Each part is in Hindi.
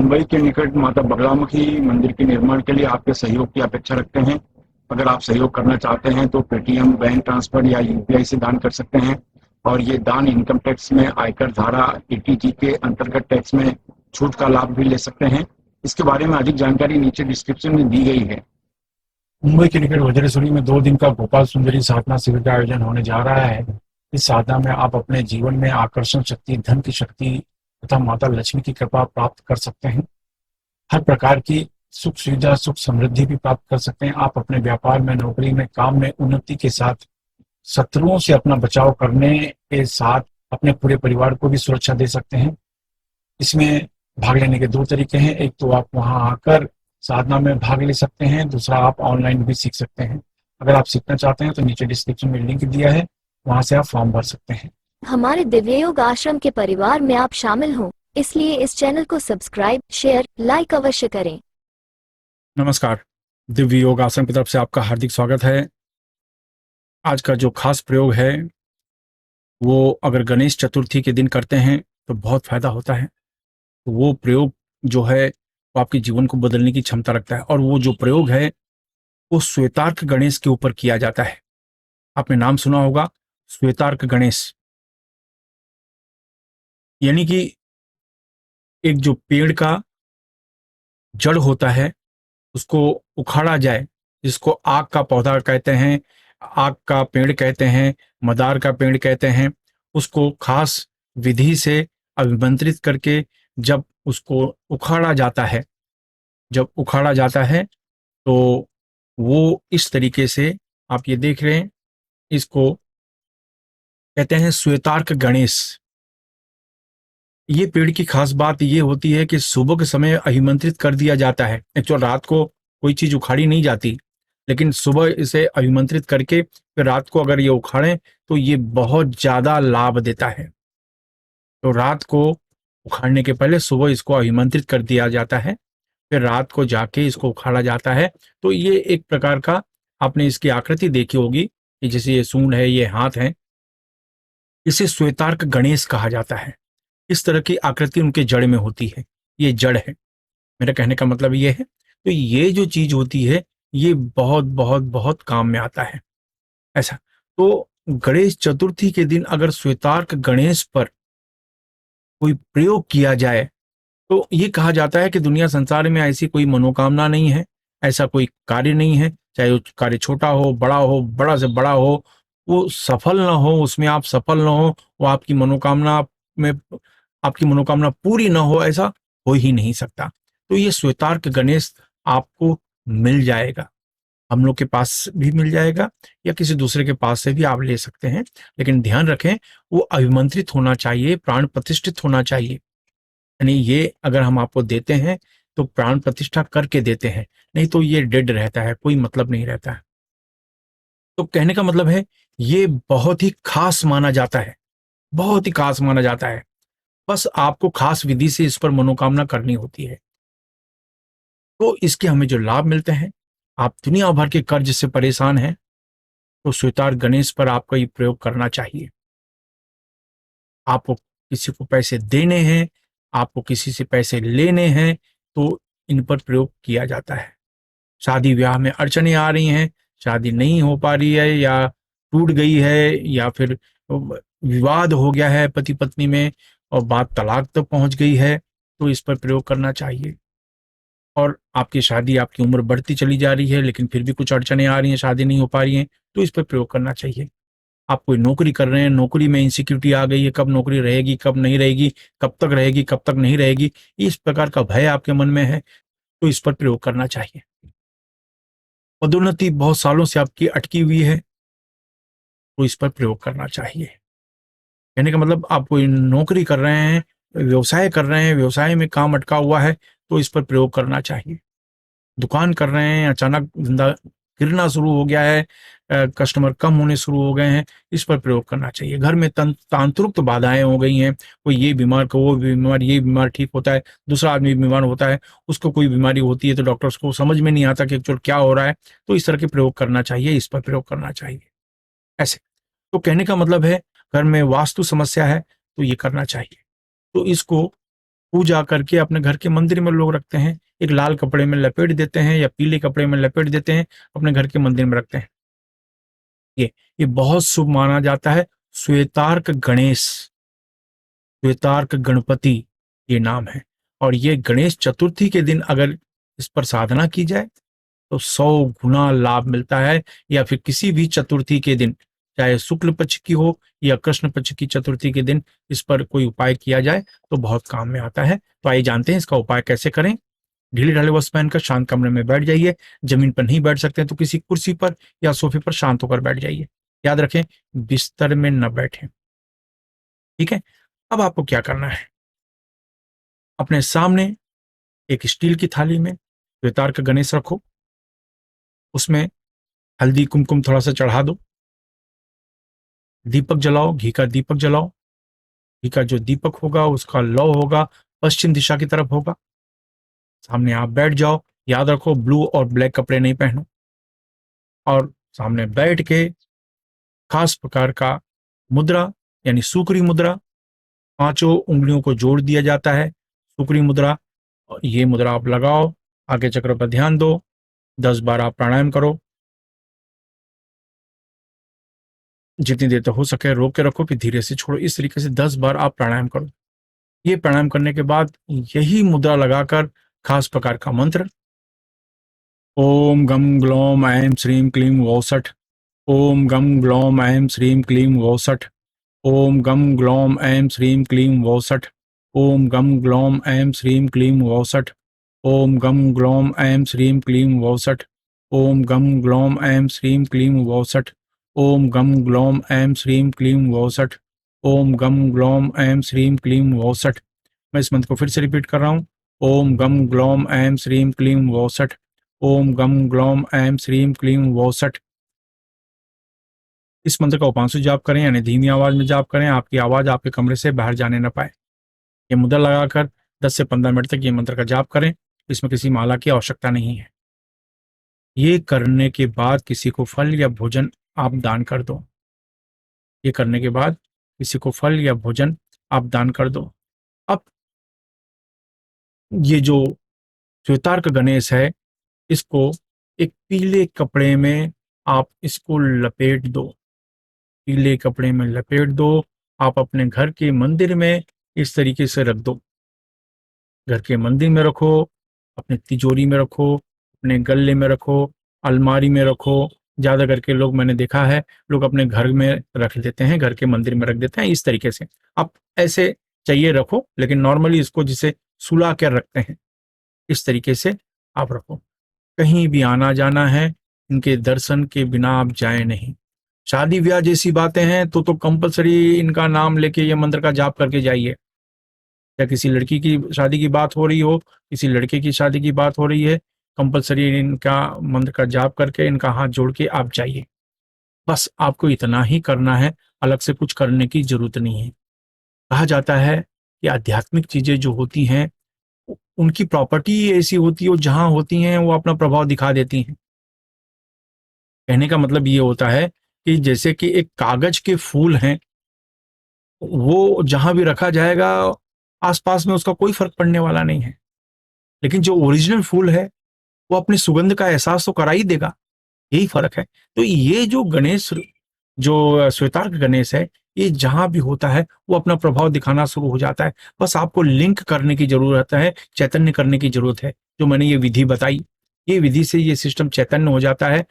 मुंबई के निकट माता बगलामुखी मंदिर के निर्माण के लिए आपके सहयोग की अपेक्षा रखते हैं। अगर आप सहयोग करना चाहते हैं तो पेटीएम, बैंक ट्रांसफर या यूपीआई से दान कर सकते हैं और ये दान इनकम टैक्स में आयकर धारा 80G के अंतर्गत टैक्स में छूट का लाभ भी ले सकते हैं। इसके बारे में अधिक जानकारी नीचे डिस्क्रिप्शन में दी गई है। मुंबई के निकट वज्रेश्वरी में 2 दिन का गोपाल सुंदरी साधना शिविर का आयोजन होने जा रहा है। इस साधना में आप अपने जीवन में आकर्षण शक्ति, धन की शक्ति तथा माता लक्ष्मी की कृपा प्राप्त कर सकते हैं। हर प्रकार की सुख सुविधा, सुख समृद्धि भी प्राप्त कर सकते हैं। आप अपने व्यापार में, नौकरी में, काम में उन्नति के साथ शत्रुओं से अपना बचाव करने के साथ अपने पूरे परिवार को भी सुरक्षा दे सकते हैं। इसमें भाग लेने के 2 तरीके हैं। एक तो आप वहां आकर साधना में भाग ले सकते हैं, दूसरा आप ऑनलाइन भी सीख सकते हैं। अगर आप सीखना चाहते हैं तो नीचे डिस्क्रिप्शन में लिंक दिया है, वहां से आप फॉर्म भर सकते हैं। हमारे दिव्य योग आश्रम के परिवार में आप शामिल हों, इसलिए इस चैनल को सब्सक्राइब, शेयर, लाइक अवश्य करें। नमस्कार, दिव्य योग आश्रम की तरफ से आपका हार्दिक स्वागत है। आज का जो खास प्रयोग है वो अगर गणेश चतुर्थी के दिन करते हैं तो बहुत फायदा होता है। तो वो प्रयोग जो है वो आपके जीवन को बदलने की क्षमता रखता है और वो जो प्रयोग है वो श्वेतार्क गणेश के ऊपर किया जाता है। आपने नाम सुना होगा, श्वेतार्क गणेश। यानी कि एक जो पेड़ का जड़ होता है उसको उखाड़ा जाए, जिसको आग का पौधा कहते हैं, आग का पेड़ कहते हैं, मदार का पेड़ कहते हैं, उसको खास विधि से अभिमंत्रित करके जब उसको उखाड़ा जाता है, तो वो इस तरीके से आप ये देख रहे हैं, इसको कहते हैं श्वेतार्क गणेश। ये पेड़ की खास बात ये होती है कि सुबह के समय अभिमंत्रित कर दिया जाता है। एक्चुअल रात को कोई चीज उखाड़ी नहीं जाती, लेकिन सुबह इसे अभिमंत्रित करके फिर रात को अगर ये उखाड़ें तो ये बहुत ज्यादा लाभ देता है। तो रात को उखाड़ने के पहले सुबह इसको अभिमंत्रित कर दिया जाता है, फिर रात को जाके इसको उखाड़ा जाता है। तो ये एक प्रकार का, आपने इसकी आकृति देखी होगी कि जैसे ये सूंड है, ये हाथ है, इसे श्वेतार्क गणेश कहा जाता है। इस तरह की आकृति उनके जड़ में होती है, ये जड़ है। मेरा कहने का मतलब ये है, तो ये जो चीज होती है ये बहुत बहुत बहुत काम में आता है। ऐसा तो गणेश चतुर्थी के दिन अगर श्वेतार्क गणेश पर कोई प्रयोग किया जाए तो ये कहा जाता है कि दुनिया संसार में ऐसी कोई मनोकामना नहीं है, ऐसा कोई कार्य नहीं है, चाहे वो कार्य छोटा हो, बड़ा से बड़ा हो, वो सफल ना हो, उसमें आप सफल ना हो, वो में आपकी मनोकामना पूरी ना हो, ऐसा हो ही नहीं सकता। तो ये श्वेतार्क गणेश आपको मिल जाएगा, हम लोग के पास भी मिल जाएगा या किसी दूसरे के पास से भी आप ले सकते हैं। लेकिन ध्यान रखें, वो अभिमंत्रित होना चाहिए, प्राण प्रतिष्ठित होना चाहिए। यानी ये अगर हम आपको देते हैं तो प्राण प्रतिष्ठा करके देते हैं, नहीं तो ये डेड रहता है, कोई मतलब नहीं रहता है। तो कहने का मतलब है ये बहुत ही खास माना जाता है, बहुत ही खास माना जाता है। बस आपको खास विधि से इस पर मनोकामना करनी होती है। तो इसके हमें जो लाभ मिलते हैं, आप दुनिया भर के कर्ज से परेशान हैं तो श्वेतार्क गणेश पर आपको ये प्रयोग करना चाहिए। आपको किसी को पैसे देने हैं, आपको किसी से पैसे लेने हैं, तो इन पर प्रयोग किया जाता है। शादी ब्याह में अड़चने आ रही हैं, शादी नहीं हो पा रही है या टूट गई है या फिर विवाद हो गया है पति पत्नी में और बात तलाक तक पहुंच गई है, तो इस पर प्रयोग करना चाहिए। और आपकी शादी, आपकी उम्र बढ़ती चली जा रही है लेकिन फिर भी कुछ अड़चने आ रही हैं, शादी नहीं हो पा रही हैं, तो इस पर प्रयोग करना चाहिए। आप कोई नौकरी कर रहे हैं, नौकरी में इनसिक्योरिटी आ गई है, कब नौकरी रहेगी, कब नहीं रहेगी, कब तक रहेगी, कब तक नहीं रहेगी, इस प्रकार का भय आपके मन में है, तो इस पर प्रयोग करना चाहिए। पदोन्नति बहुत सालों से आपकी अटकी हुई है तो इस पर प्रयोग करना चाहिए। कहने का मतलब आप कोई नौकरी कर रहे हैं, व्यवसाय कर रहे हैं, व्यवसाय में काम अटका हुआ है तो इस पर प्रयोग करना चाहिए। दुकान कर रहे हैं, अचानक धंधा गिरना शुरू हो गया है, कस्टमर कम होने शुरू हो गए हैं, इस पर प्रयोग करना चाहिए। घर में तांत्रिक बाधाएं हो गई हैं, कोई ये बीमार को वो बीमार, ये बीमार ठीक होता है, दूसरा आदमी बीमार होता है, उसको कोई बीमारी होती है तो डॉक्टर्स को समझ में नहीं आता कि एक्चुअल क्या हो रहा है, तो इस तरह के प्रयोग करना चाहिए, इस पर प्रयोग करना चाहिए। ऐसे तो कहने का मतलब है घर में वास्तु समस्या है तो ये करना चाहिए। तो इसको पूजा करके अपने घर के मंदिर में लोग रखते हैं, एक लाल कपड़े में लपेट देते हैं या पीले कपड़े में लपेट देते हैं, अपने घर के मंदिर में रखते हैं। ये बहुत शुभ माना जाता है। श्वेतार्क गणेश, श्वेतार्क गणपति ये नाम है। और ये गणेश चतुर्थी के दिन अगर इस पर साधना की जाए तो 100 गुना लाभ मिलता है। या फिर किसी भी चतुर्थी के दिन, चाहे शुक्ल पक्ष की हो या कृष्ण पक्ष की चतुर्थी के दिन, इस पर कोई उपाय किया जाए तो बहुत काम में आता है। तो आइए जानते हैं इसका उपाय कैसे करें। ढीले ढाले वस्त्र पहनकर शांत कमरे में बैठ जाइए। जमीन पर नहीं बैठ सकते तो किसी कुर्सी पर या सोफे पर शांत होकर बैठ जाइए। याद रखें, बिस्तर में न बैठें। ठीक है। अब आपको क्या करना है, अपने सामने एक स्टील की थाली में श्वेतार्क गणेश रखो, उसमें हल्दी कुमकुम थोड़ा सा चढ़ा दो, दीपक जलाओ, घी का दीपक जलाओ। घी का जो दीपक होगा उसका लौ होगा पश्चिम दिशा की तरफ होगा। सामने आप बैठ जाओ। याद रखो, ब्लू और ब्लैक कपड़े नहीं पहनो। और सामने बैठ के खास प्रकार का मुद्रा यानी सूकरी मुद्रा, पांचों उंगलियों को जोड़ दिया जाता है, सूकरी मुद्रा। ये मुद्रा आप लगाओ, आगे चक्र पर ध्यान दो, 10 बार आप प्राणायाम करो। जितनी देर तक हो सके रोक के रखो, फिर धीरे से छोड़ो। इस तरीके से 10 बार आप प्राणायाम करो। ये प्राणायाम करने के बाद यही मुद्रा लगाकर खास प्रकार का मंत्र, ओम गम ग्लोम ऐं श्रीं क्लीं वौसठ, ओम गम ग्लोम ऐं श्रीं क्लीं वौसठ, ओम गम ग्लोम ऐं श्रीं क्लीं वौसठ, ओम गम ग्लोम ऐं श्रीं क्लीं वौसठ, ओम गम ग्लोम ऐं श्रीं क्लीं वौसठ, ओम गम ग्लोम ऐं श्रीं क्लीं वौसठ, ओम गम ग्लोम ऐं श्रीं क्लीं वौसठ, ओम गम ग्लोम ऐं श्रीं क्लीं वौसठ। मैं इस मंत्र को फिर से रिपीट कर रहा हूँ, ओम गम ग्लोम ऐं श्रीं क्लीं वौसठ, ओम गम ग्लोम ऐं श्रीं क्लीं वौसठ। इस मंत्र का उपांशु जाप करें, यानी धीमी आवाज में जाप करें, आपकी आवाज आपके कमरे से बाहर जाने न पाए। ये मुद्रा लगाकर 10 से 15 मिनट तक ये मंत्र का जाप करें। इसमें किसी माला की आवश्यकता नहीं है। ये करने के बाद किसी को फल या भोजन आप दान कर दो। ये करने के बाद किसी को फल या भोजन आप दान कर दो। अब ये जो श्वेतार्क गणेश है, इसको एक पीले कपड़े में आप इसको लपेट दो, पीले कपड़े में लपेट दो। आप अपने घर के मंदिर में इस तरीके से रख दो। घर के मंदिर में रखो, अपने तिजोरी में रखो, अपने गल्ले में रखो, अलमारी में रखो। ज़्यादा करके लोग, मैंने देखा है, लोग अपने घर में रख देते हैं, घर के मंदिर में रख देते हैं। इस तरीके से आप ऐसे चाहिए रखो, लेकिन नॉर्मली इसको जिसे सुला कर रखते हैं, इस तरीके से आप रखो। कहीं भी आना जाना है, इनके दर्शन के बिना आप जाए नहीं। शादी ब्याह जैसी बातें हैं तो कंपलसरी इनका नाम लेके ये मंत्र का जाप करके जाइए। या किसी लड़की की शादी की बात हो रही हो, किसी लड़के की शादी की बात हो रही है, कंपलसरी इनका मंत्र का जाप करके, इनका हाथ जोड़ के आप जाइए। बस आपको इतना ही करना है, अलग से कुछ करने की जरूरत नहीं है। कहा जाता है कि आध्यात्मिक चीजें जो होती हैं उनकी प्रॉपर्टी ऐसी होती है, जहां होती हैं वो अपना प्रभाव दिखा देती हैं। कहने का मतलब ये होता है कि जैसे कि एक कागज के फूल हैं, वो जहां भी रखा जाएगा आसपास में उसका कोई फर्क पड़ने वाला नहीं है, लेकिन जो ओरिजिनल फूल है वो अपनी सुगंध का एहसास तो करा ही देगा। यही फर्क है। तो ये जो गणेश, जो श्वेतार्क गणेश है, ये जहां भी होता है वो अपना प्रभाव दिखाना शुरू हो जाता है। बस आपको लिंक करने की जरूरत है, चैतन्य करने की जरूरत है। जो मैंने ये विधि बताई, ये विधि से ये सिस्टम चैतन्य हो जाता है।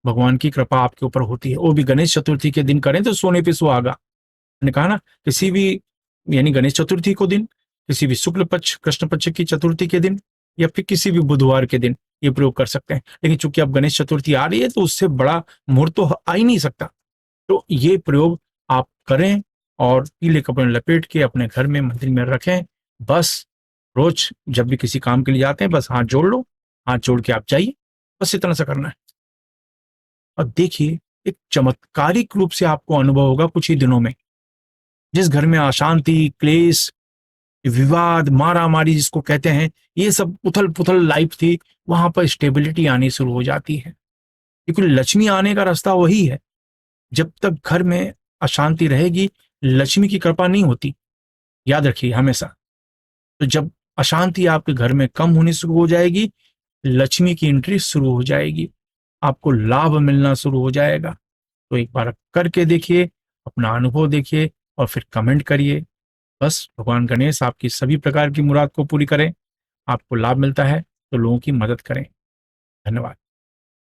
भगवान की कृपा आपके ऊपर होती है। वो भी गणेश चतुर्थी के दिन करें तो सोने पे सुहागा। मैंने कहा ना, किसी भी, यानी गणेश चतुर्थी को दिन, किसी भी शुक्ल पक्ष कृष्ण पक्ष की चतुर्थी के दिन, या फिर किसी भी बुधवार के दिन ये प्रयोग कर सकते हैं। लेकिन चूंकि अब गणेश चतुर्थी आ रही है तो उससे बड़ा मुहूर्त तो आ ही नहीं सकता। तो ये प्रयोग आप करें और पीले कपड़े में लपेट के अपने घर में मंदिर में रखें। बस रोज जब भी किसी काम के लिए जाते हैं, बस हाथ जोड़ लो, हाथ जोड़ के आप जाइए। बस इतना सा करना है। और देखिए, एक चमत्कारिक रूप से आपको अनुभव होगा कुछ ही दिनों में। जिस घर में अशांति, क्लेश, विवाद, मारा मारी जिसको कहते हैं, ये सब उथल पुथल लाइफ थी, वहां पर स्टेबिलिटी आनी शुरू हो जाती है। क्योंकि लक्ष्मी आने का रास्ता वही है। जब तक घर में अशांति रहेगी, लक्ष्मी की कृपा नहीं होती। याद रखिए हमेशा, तो जब अशांति आपके घर में कम होनी शुरू हो जाएगी, लक्ष्मी की एंट्री शुरू हो जाएगी, आपको लाभ मिलना शुरू हो जाएगा। तो एक बार करके देखिए, अपना अनुभव देखिए और फिर कमेंट करिए। बस भगवान गणेश आपकी सभी प्रकार की मुराद को पूरी करें। आपको लाभ मिलता है तो लोगों की मदद करें। धन्यवाद।